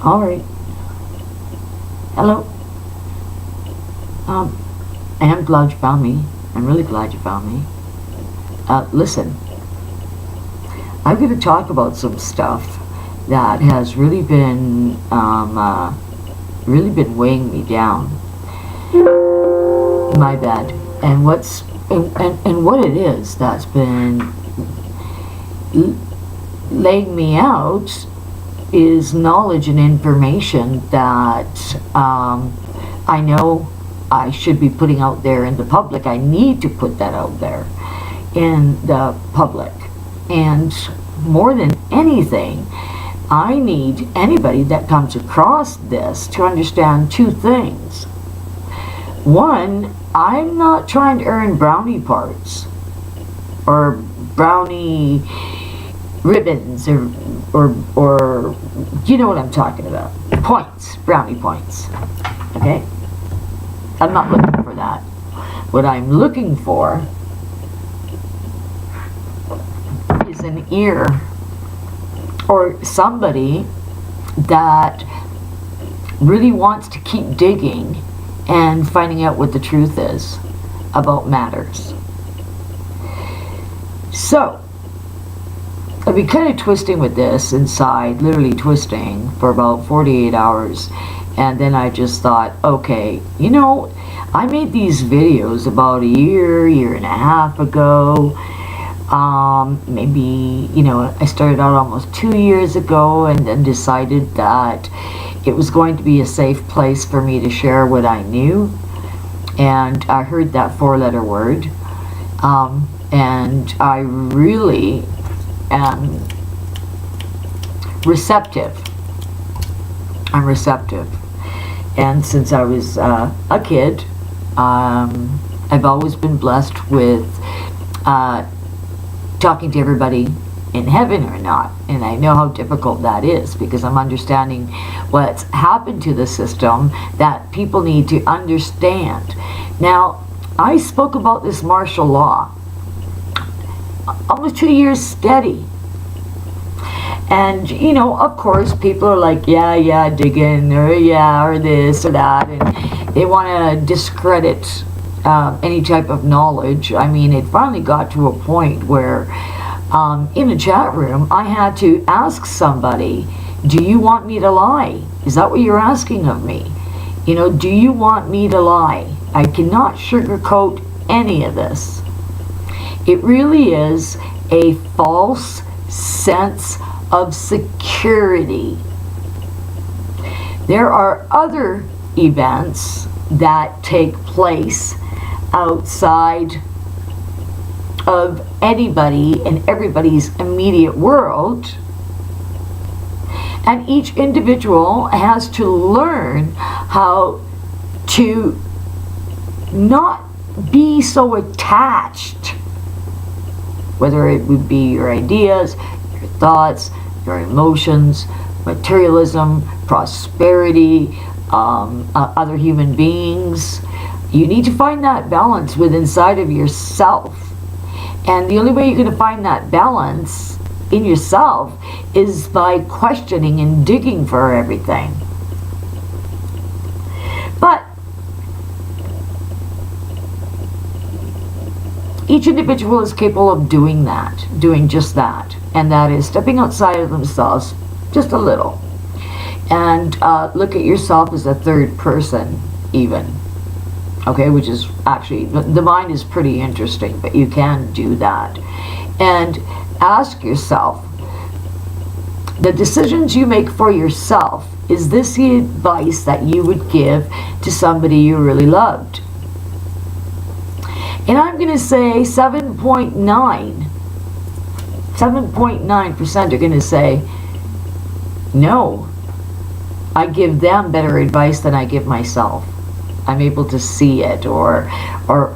All right. Hello. I am glad you found me. I'm really glad you found me. Listen, I'm going to talk about some stuff that has really been weighing me down. My bad. And what it is that's been laying me out is knowledge and information that I know I should be putting out there in the public. I need to put that out there in the public. And more than anything, I need anybody that comes across this to understand two things. One, I'm not trying to earn brownie parts or brownie ribbons or you know what I'm talking about. Points, brownie points. Okay? I'm not looking for that. What I'm looking for is an ear or somebody that really wants to keep digging and finding out what the truth is about matters. So, I've been kind of twisting with this inside, literally twisting for about 48 hours. And then I just thought, okay, you know, I made these videos about a year and a half ago. Maybe, you know, I started out almost 2 years ago and then decided that it was going to be a safe place for me to share what I knew. And I heard that four-letter word. And I really am receptive. I'm receptive. And since I was a kid, I've always been blessed with talking to everybody in heaven or not. And I know how difficult that is because I'm understanding what's happened to the system that people need to understand. Now, I spoke about this martial law almost 2 years steady. And, you know, of course, people are like, yeah, digging, or this or that, and they want to discredit any type of knowledge. I mean, it finally got to a point where, in a chat room, I had to ask somebody, do you want me to lie? Is that what you're asking of me? You know, do you want me to lie? I cannot sugarcoat any of this. It really is a false sense of security. There are other events that take place outside of anybody and everybody's immediate world, and each individual has to learn how to not be so attached, whether it would be your ideas, your thoughts, your emotions, materialism, prosperity, other human beings. You need to find that balance within inside of yourself. And the only way you're going to find that balance in yourself is by questioning and digging for everything. But each individual is capable of doing that, doing just that. And that is stepping outside of themselves just a little. And look at yourself as a third person, even. Okay, which is actually, the mind is pretty interesting, but you can do that. And ask yourself, the decisions you make for yourself, is this the advice that you would give to somebody you really loved? And I'm going to say 7.9% are going to say, no, I give them better advice than I give myself. I'm able to see it or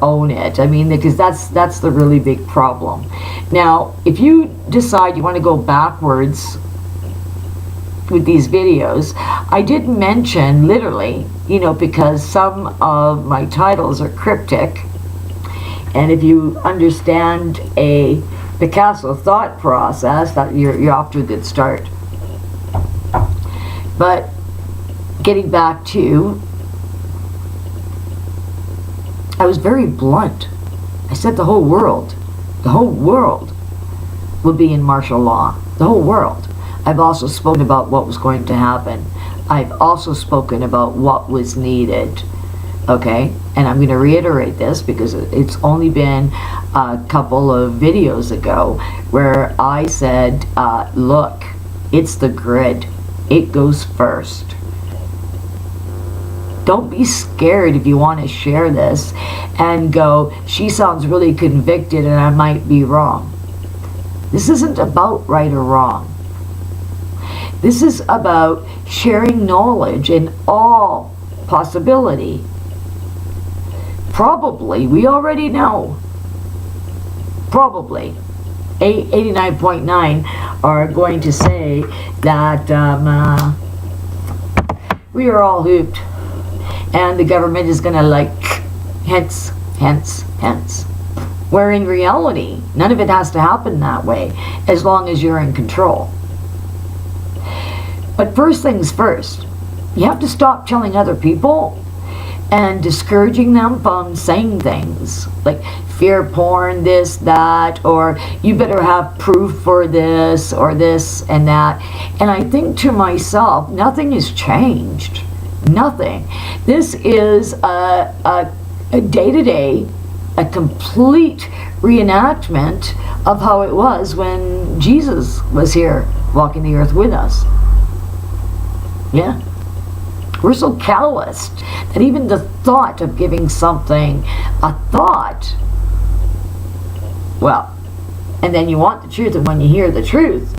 own it. I mean, because that's the really big problem. Now, if you decide you want to go backwards with these videos, I did mention literally, you know, because some of my titles are cryptic, and if you understand a Picasso thought process, that you're off to a good start. But getting back to, I was very blunt. I said the whole world will be in martial law. The whole world. I've also spoken about what was going to happen. I've also spoken about what was needed. Okay? And I'm going to reiterate this because it's only been a couple of videos ago where I said, look, it's the grid. It goes first. Don't be scared if you want to share this and go, she sounds really convicted and I might be wrong. This isn't about right or wrong. This is about sharing knowledge in all possibility. Probably, we already know. Probably. 89.9 are going to say that we are all hooped. And the government is going to like, hence. Where in reality, none of it has to happen that way, as long as you're in control. But first things first, you have to stop telling other people and discouraging them from saying things like fear porn, this, that, or you better have proof for this, or this and that. And I think to myself, nothing has changed. Nothing. This is a day-to-day, a complete reenactment of how it was when Jesus was here walking the earth with us. Yeah. We're so calloused that even the thought of giving something a thought, well, and then you want the truth, and when you hear the truth,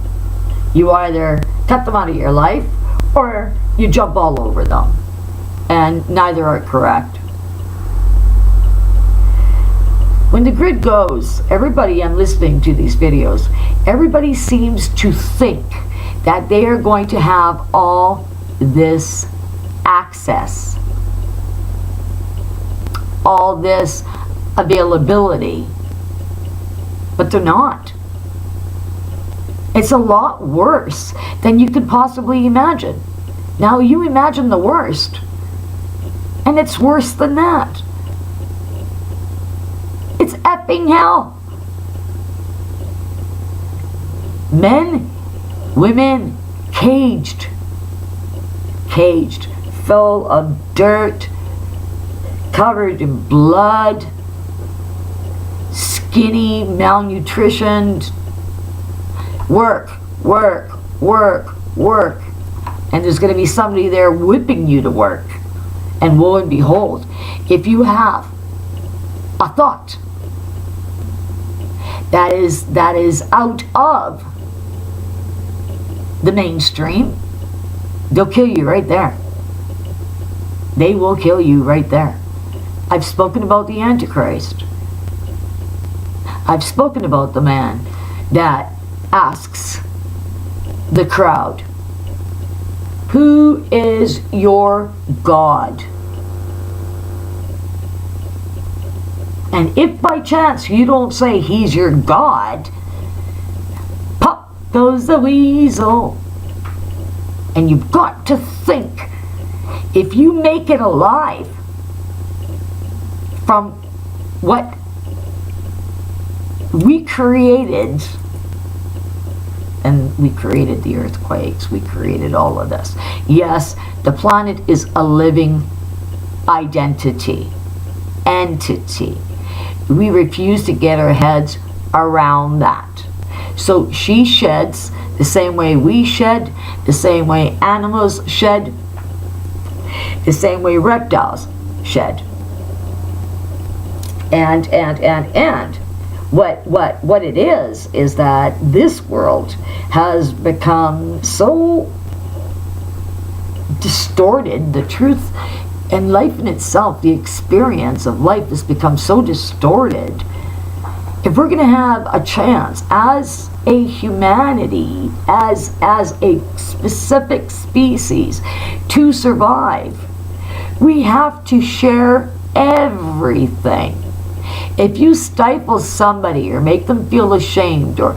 you either cut them out of your life or you jump all over them. And neither are correct. When the grid goes, everybody, I'm listening to these videos, everybody seems to think that they are going to have all this access, all this availability, but they're not. It's a lot worse than you could possibly imagine. Now you imagine the worst, and it's worse than that. It's effing hell. Men, women, caged, full of dirt, covered in blood, skinny, malnutritioned, work, and there's going to be somebody there whipping you to work. And woe and behold, if you have a thought that is out of the mainstream, they'll kill you right there. They will kill you right there. I've spoken about the Antichrist. I've spoken about the man that asks the crowd, who is your God? And if by chance you don't say he's your God, pop goes the weasel. And you've got to think, if you make it alive from what we created, and we created the earthquakes, we created all of this. Yes, the planet is a living entity. We refuse to get our heads around that. So she sheds the same way we shed, the same way animals shed, the same way reptiles shed. And what it is that this world has become so distorted. The truth and life in itself, the experience of life has become so distorted. If we're going to have a chance as a humanity, as a specific species to survive, we have to share everything. If you stifle somebody or make them feel ashamed or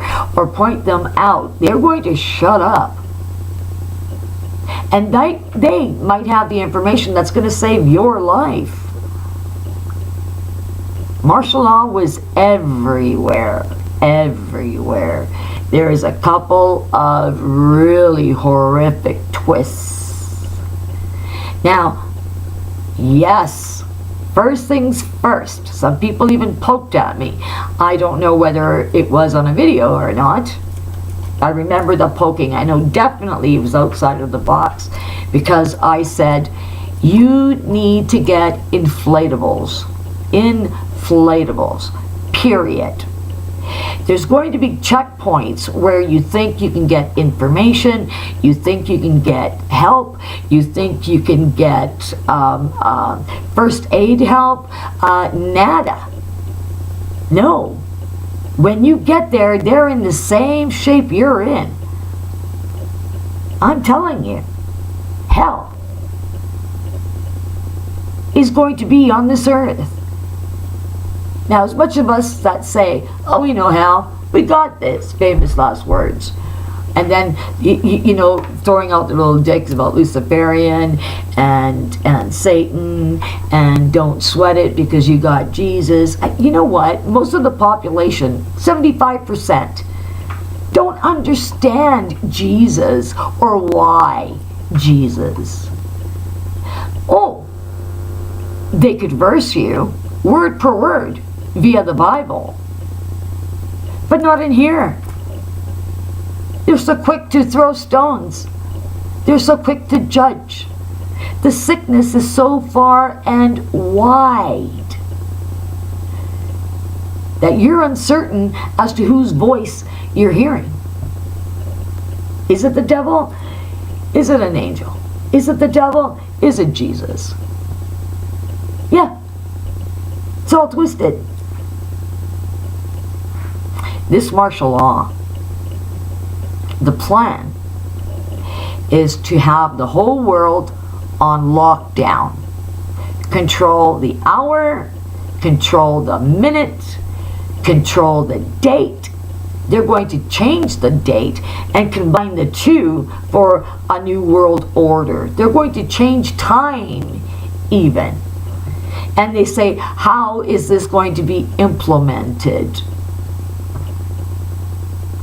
point them out, they're going to shut up. And they might have the information that's going to save your life. Martial law was everywhere. Everywhere. There is a couple of really horrific twists. Now, yes, first things first. Some people even poked at me. I don't know whether it was on a video or not. I remember the poking. I know definitely it was outside of the box, because I said, you need to get inflatables. Inflatables. Period. There's going to be checkpoints where you think you can get information, you think you can get help, you think you can get first aid help. Nada. No. When you get there, they're in the same shape you're in. I'm telling you, hell is going to be on this earth. Now, as much of us that say, oh, we know hell, we got this, famous last words. And then, you know, throwing out the little dicks about Luciferian and Satan and don't sweat it because you got Jesus. You know what? Most of the population, 75%, don't understand Jesus or why Jesus. Oh, they could verse you word per word via the Bible, but not in here. They're so quick to throw stones. They're so quick to judge. The sickness is so far and wide that you're uncertain as to whose voice you're hearing. Is it the devil? Is it an angel? Is it the devil? Is it Jesus? Yeah. It's all twisted. This martial law, the plan is to have the whole world on lockdown. Control the hour, control the minute, control the date. They're going to change the date and combine the two for a new world order. They're going to change time even. And they say, how is this going to be implemented?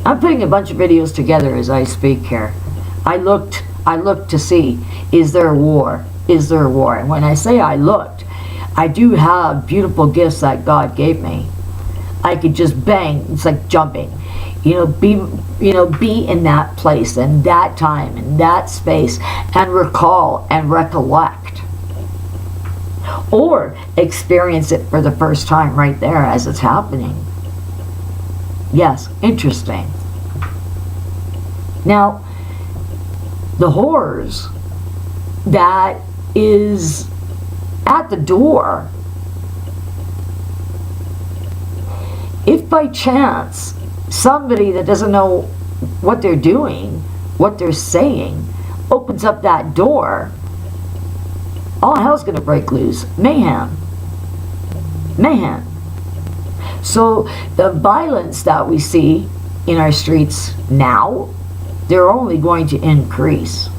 I'm putting a bunch of videos together as I speak here. I looked to see, is there a war? Is there a war? And when I say I looked, I do have beautiful gifts that God gave me. I could just bang, it's like jumping. Be in that place and that time and that space and recall and recollect. Or experience it for the first time right there as it's happening. Yes, interesting. Now, the horrors that is at the door, if by chance somebody that doesn't know what they're doing, what they're saying, opens up that door, all hell's going to break loose. Mayhem. Mayhem. So the violence that we see in our streets now, they're only going to increase.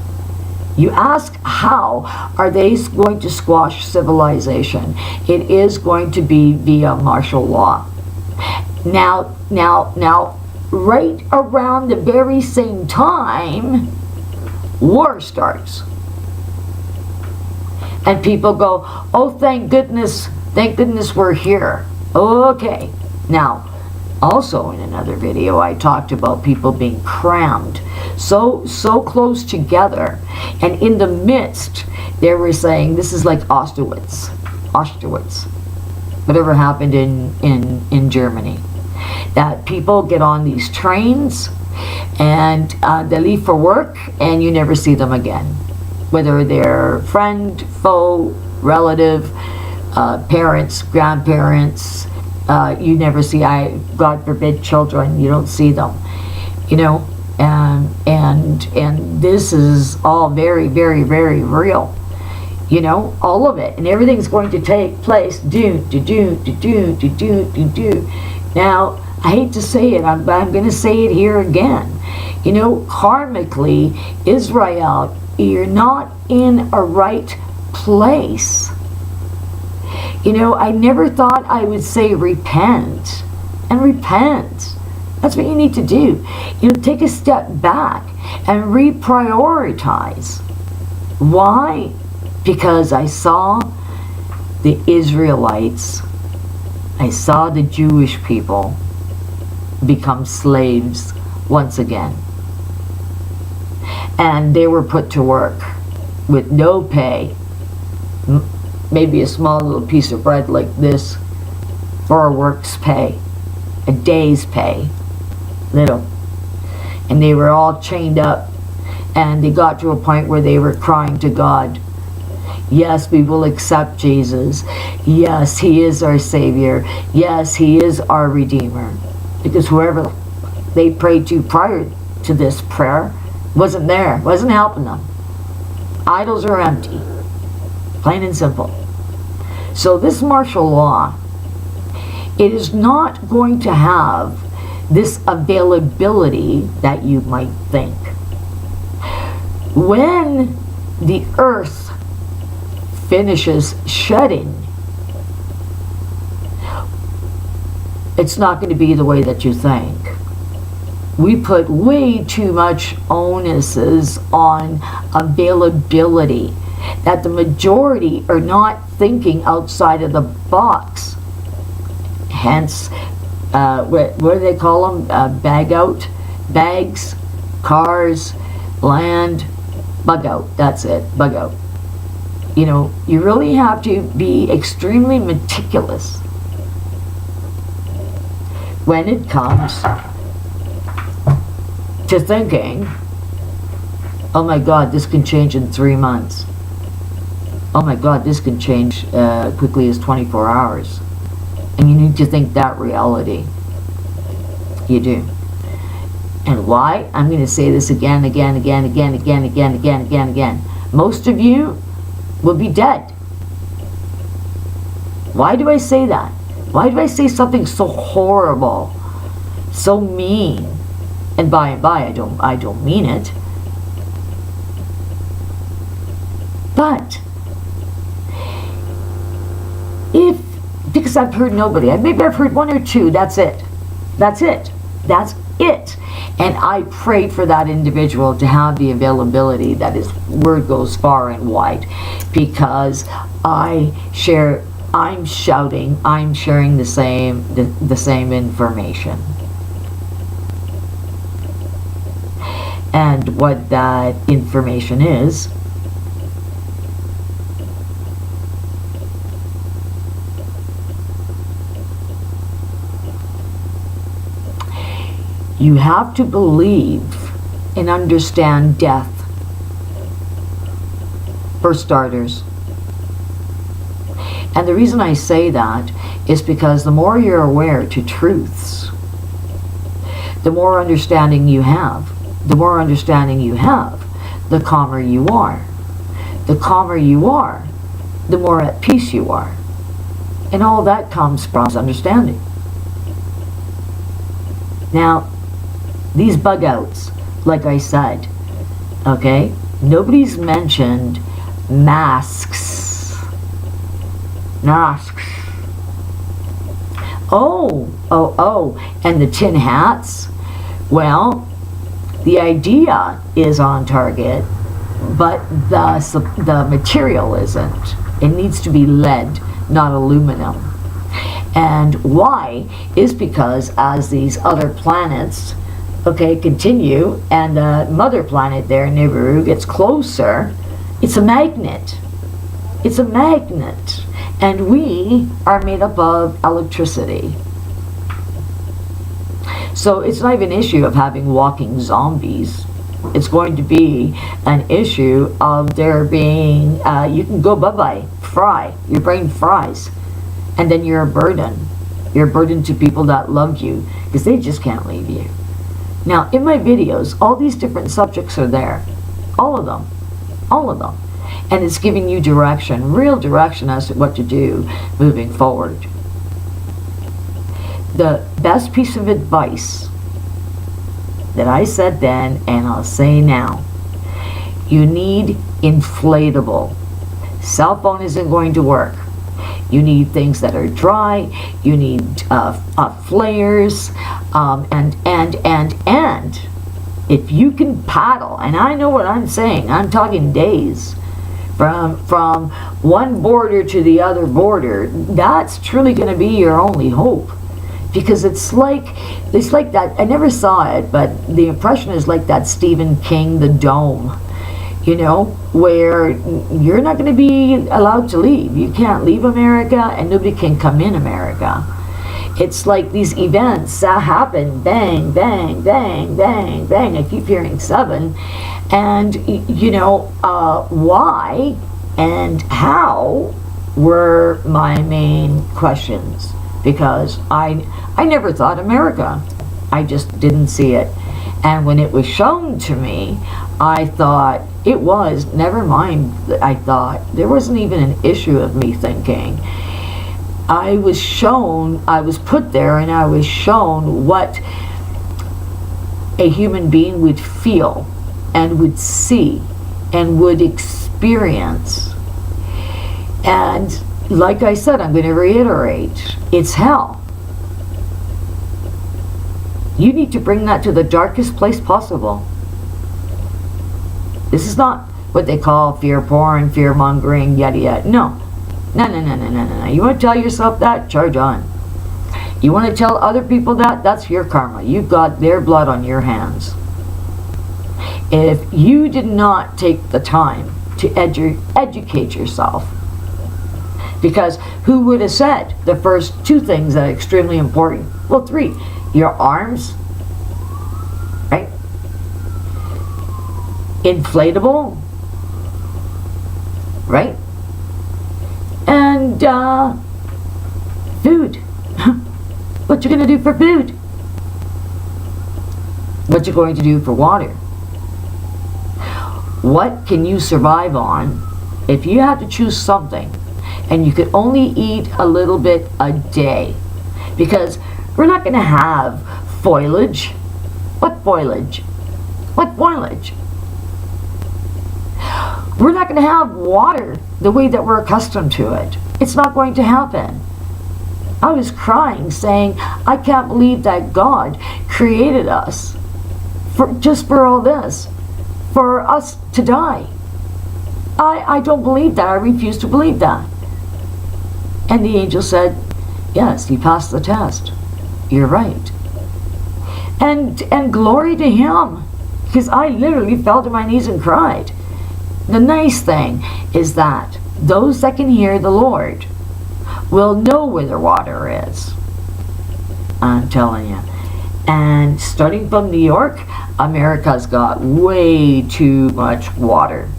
You ask, how are they going to squash civilization? It is going to be via martial law. Now, right around the very same time, war starts. And people go, oh, thank goodness we're here. Okay. Now, also in another video, I talked about people being crammed so close together, and in the midst, they were saying this is like Auschwitz, whatever happened in Germany. That people get on these trains and they leave for work, and you never see them again, whether they're friend, foe, relative, parents, grandparents. You never see, God forbid, children. You don't see them, and this is all very, very, very real. All of it, and everything's going to take place. Now, I hate to say it, but I'm going to say it here again. You know, karmically, Israel, you're not in a right place. You know, I never thought I would say repent. And repent. That's what you need to do. You know, take a step back and reprioritize. Why? Because I saw the Israelites, I saw the Jewish people become slaves once again. And they were put to work with no pay. Maybe a small little piece of bread like this for a work's pay, a day's pay, little. And they were all chained up, and they got to a point where they were crying to God, yes, we will accept Jesus. Yes, he is our Savior. Yes, he is our Redeemer. Because whoever they prayed to prior to this prayer wasn't there, wasn't helping them. Idols are empty, plain and simple. So this martial law, it is not going to have this availability that you might think. When the earth finishes shedding, it's not going to be the way that you think. We put way too much onuses on availability, that the majority are not thinking outside of the box. Hence, what do they call them? Bag out? Bags, cars, land, bug out. That's it, bug out. You know, you really have to be extremely meticulous when it comes to thinking, oh my God, this can change in 3 months. Oh my God, this can change quickly as 24 hours. And you need to think that reality. You do. And why? I'm going to say this again. Most of you will be dead. Why do I say that? Why do I say something so horrible, so mean? And by and by, I don't mean it. But because I've heard nobody, maybe I've heard one or two, that's it. That's it. That's it. And I pray for that individual to have the availability that his word goes far and wide, because I'm shouting, I'm sharing the same information. And what that information is, you have to believe and understand death, for starters. And the reason I say that is because the more you're aware to truths, the more understanding you have. The more understanding you have, the calmer you are. The calmer you are, the more at peace you are. And all that comes from understanding. Now, these bug outs, like I said, okay, nobody's mentioned masks. Masks. Oh, and the tin hats. Well, the idea is on target, but the material isn't. It needs to be lead, not aluminum. And why is because as these other planets, okay, continue, and the mother planet there, Nibiru, gets closer, it's a magnet. It's a magnet. And we are made up of electricity. So it's not even an issue of having walking zombies. It's going to be an issue of there being, you can go bye-bye, fry, your brain fries, and then you're a burden. You're a burden to people that love you, because they just can't leave you. Now, in my videos, all these different subjects are there. All of them. All of them. And it's giving you direction, real direction as to what to do moving forward. the best piece of advice that I said then, and I'll say now, you need inflatable. Cell phone isn't going to work. You need things that are dry. You need flares, and if you can paddle, and I know what I'm saying, I'm talking days, from one border to the other border, that's truly going to be your only hope. Because it's like that, I never saw it, but the impression is like that Stephen King, The Dome, you know, where you're not going to be allowed to leave. You can't leave America, and nobody can come in America. It's like these events that happen, bang, bang, bang, bang, bang. I keep hearing 7. And, you know, why and how were my main questions. Because I never thought America. I just didn't see it. And when it was shown to me, I thought it was, never mind, I thought, there wasn't even an issue of me thinking. I was shown, I was put there, and I was shown what a human being would feel and would see and would experience. And like I said, I'm going to reiterate, it's hell. You need to bring that to the darkest place possible. This is not what they call fear porn, fear mongering, yada yada. No. No. You want to tell yourself that? Charge on. You want to tell other people that? That's your karma. You've got their blood on your hands. If you did not take the time to educate yourself, because who would have said the first 2 things that are extremely important? Well, 3. Your arms, right? Inflatable, right? And food. What you gonna do for food? What you going to do for water? What can you survive on if you had to choose something and you could only eat a little bit a day? Because we're not going to have foliage. What foliage? What foliage? We're not going to have water the way that we're accustomed to it. It's not going to happen. I was crying saying, I can't believe that God created us just for all this, for us to die. I don't believe that. I refuse to believe that. And the angel said, yes, you passed the test. You're right. And glory to him, because I literally fell to my knees and cried. The nice thing is that those that can hear the Lord will know where the water is. I'm telling you. And starting from New York, America's got way too much water.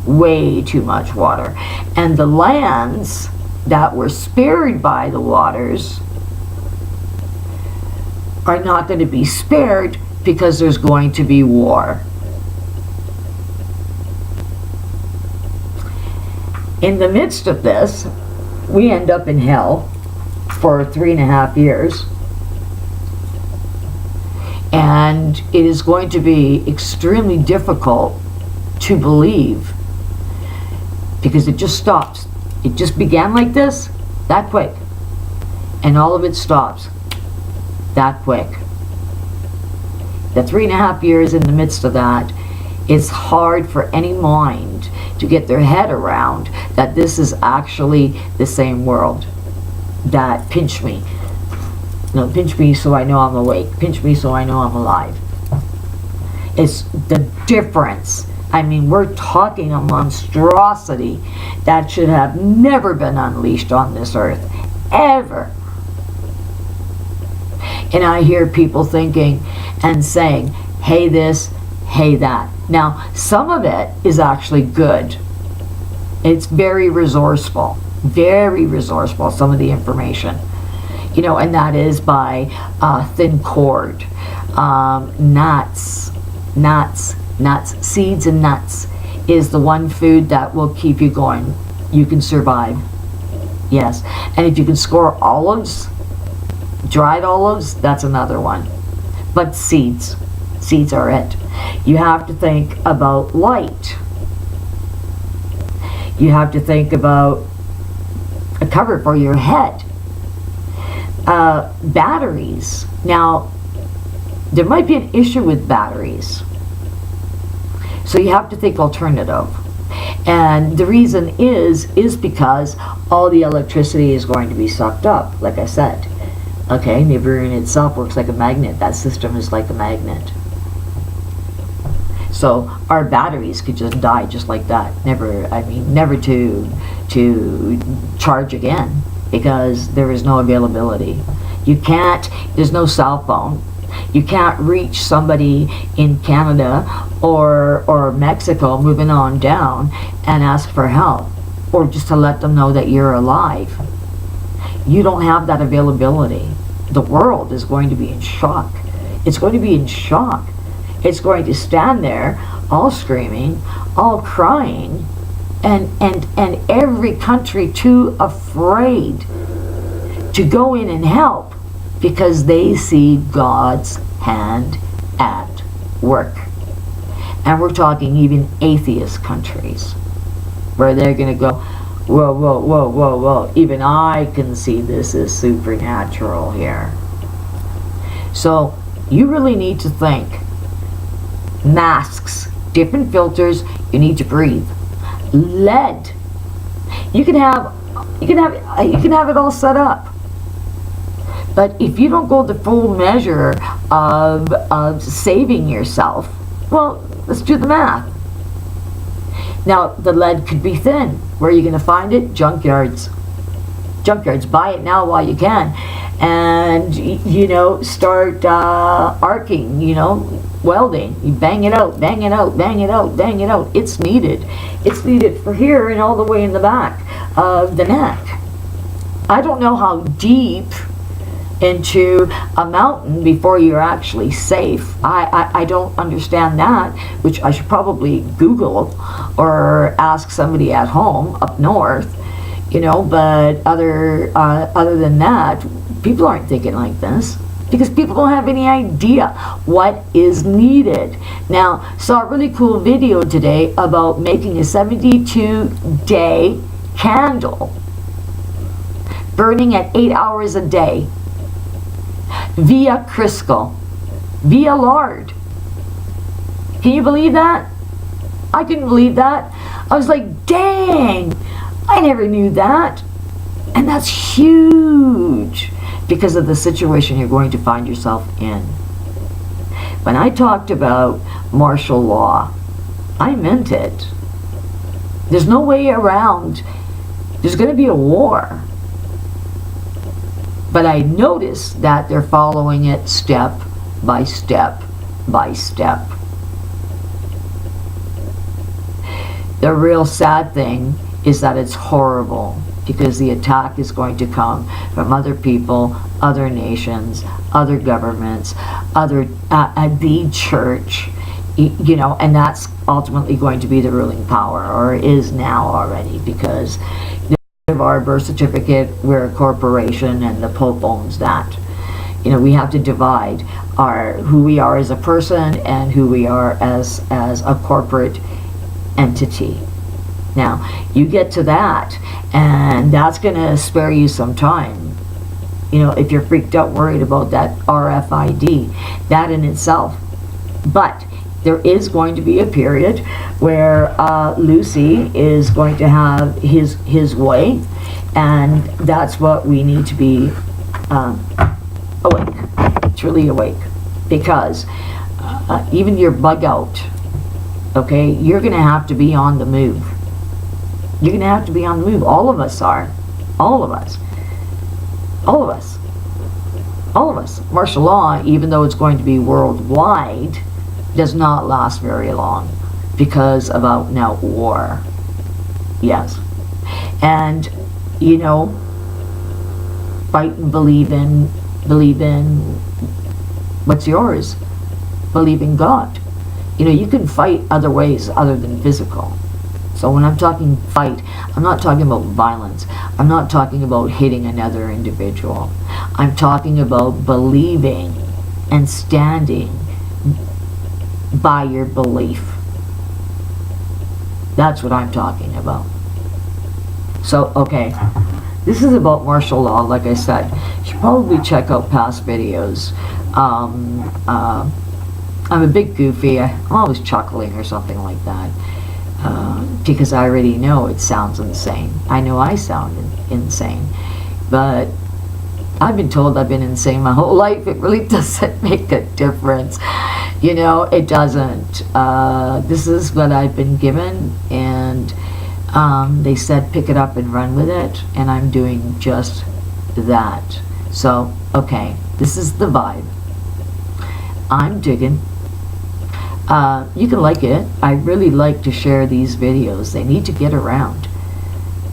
Way too much water. And the lands that were spared by the waters are not going to be spared because there's going to be war. In the midst of this, we end up in hell for 3.5 years. And it is going to be extremely difficult to believe, because it just stops. It just began like this, that quick. And all of it stops that quick. The 3.5 years in the midst of that, it's hard for any mind to get their head around that this is actually the same world. That pinch me. No, pinch me so I know I'm awake. Pinch me so I know I'm alive. It's the difference. I mean, we're talking a monstrosity that should have never been unleashed on this earth. Ever. And I hear people thinking and saying, hey this, hey that. Now, some of it is actually good. It's very resourceful, some of the information. You know, and that is by thin cord, nuts, seeds and nuts is the one food that will keep you going. You can survive. Yes. And if you can score olives, Dried olives, that's another one. But seeds are it. You have to think about light. You have to think about a cover for your head. Batteries. Now, there might be an issue with batteries. So you have to think alternative. And the reason is because all the electricity is going to be sucked up, like I said. Okay, Nibiru in itself works like a magnet. That system is like a magnet. So our batteries could just die just like that. Never to charge again, because there is no availability. You can't, there's no cell phone. You can't reach somebody in Canada or Mexico moving on down and ask for help, or just to let them know that you're alive. You don't have that availability. The world is going to be in shock. It's going to be in shock. It's going to stand there all screaming, all crying, and every country too afraid to go in and help, because they see God's hand at work. And we're talking even atheist countries, where they're going to go, whoa, whoa, whoa, whoa, whoa, even I can see this is supernatural here. So you really need to think. Masks, different filters, you need to breathe. Lead, you can have it all set up. But if you don't go the full measure of saving yourself, well, let's do the math. Now, the lead could be thin. Where are you going to find it? Junkyards. Junkyards. Buy it now while you can. And, start arcing, welding. You bang it out, bang it out, bang it out, bang it out. It's needed. It's needed for here and all the way in the back of the neck. I don't know how deep into a mountain before you're actually safe. I don't understand that, which I should probably Google or ask somebody at home up north, but other than that, people aren't thinking like this, because people don't have any idea what is needed. Now, saw a really cool video today about making a 72-day candle, burning at 8 hours a day, via Crisco, via lard. Can you believe that? I couldn't believe that. I was like, dang, I never knew that. And that's huge, because of the situation you're going to find yourself in. When I talked about martial law, I meant it. There's no way around. There's going to be a war. But I noticed that they're following it step by step by step. The real sad thing is that it's horrible, because the attack is going to come from other people, other nations, other governments, the church, and that's ultimately going to be the ruling power, or is now already, because of our birth certificate, we're a corporation and the Pope owns that. We have to divide who we are as a person and who we are as a corporate entity. Now, you get to that, and that's going to spare you some time. If you're freaked out, worried about that RFID, that in itself. But there is going to be a period where Lucy is going to have his way, and that's what we need to be awake, truly awake, because even your bug out, okay, you're going to have to be on the move. You're going to have to be on the move. All of us are. All of us. All of us. All of us. Martial law, even though it's going to be worldwide, does not last very long, because of out and out war. Yes. And, fight and believe in what's yours. Believe in God. You can fight other ways other than physical. So when I'm talking fight, I'm not talking about violence. I'm not talking about hitting another individual. I'm talking about believing and standing by your belief. That's what I'm talking about. So, okay, this is about martial law, like I said. You should probably check out past videos. I'm a bit goofy. I'm always chuckling or something like that. Because I already know it sounds insane. I know I sound insane. But I've been told I've been insane my whole life. It really doesn't make a difference. You know, it doesn't. This is what I've been given, and they said pick it up and run with it, and I'm doing just that. So, okay, this is the vibe. I'm digging. You can like it. I really like to share these videos. They need to get around.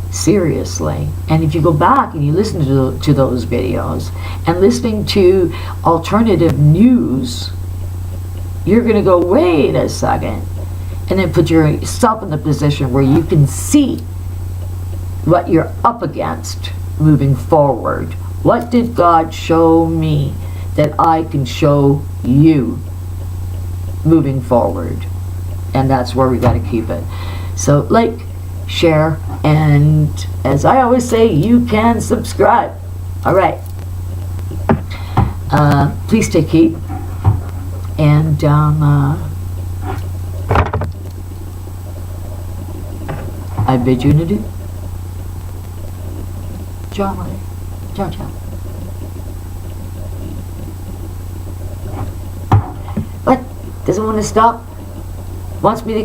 Seriously. And if you go back and you listen to those videos and listening to alternative news, you're going to go, wait a second. And then put yourself in the position where you can see what you're up against moving forward. What did God show me that I can show you moving forward? And that's where we got to keep it. So like, share, and as I always say, you can subscribe. All right. Please take heed. And I bid you adieu. Ciao. Ciao, ciao. What? Doesn't want to stop? Wants me to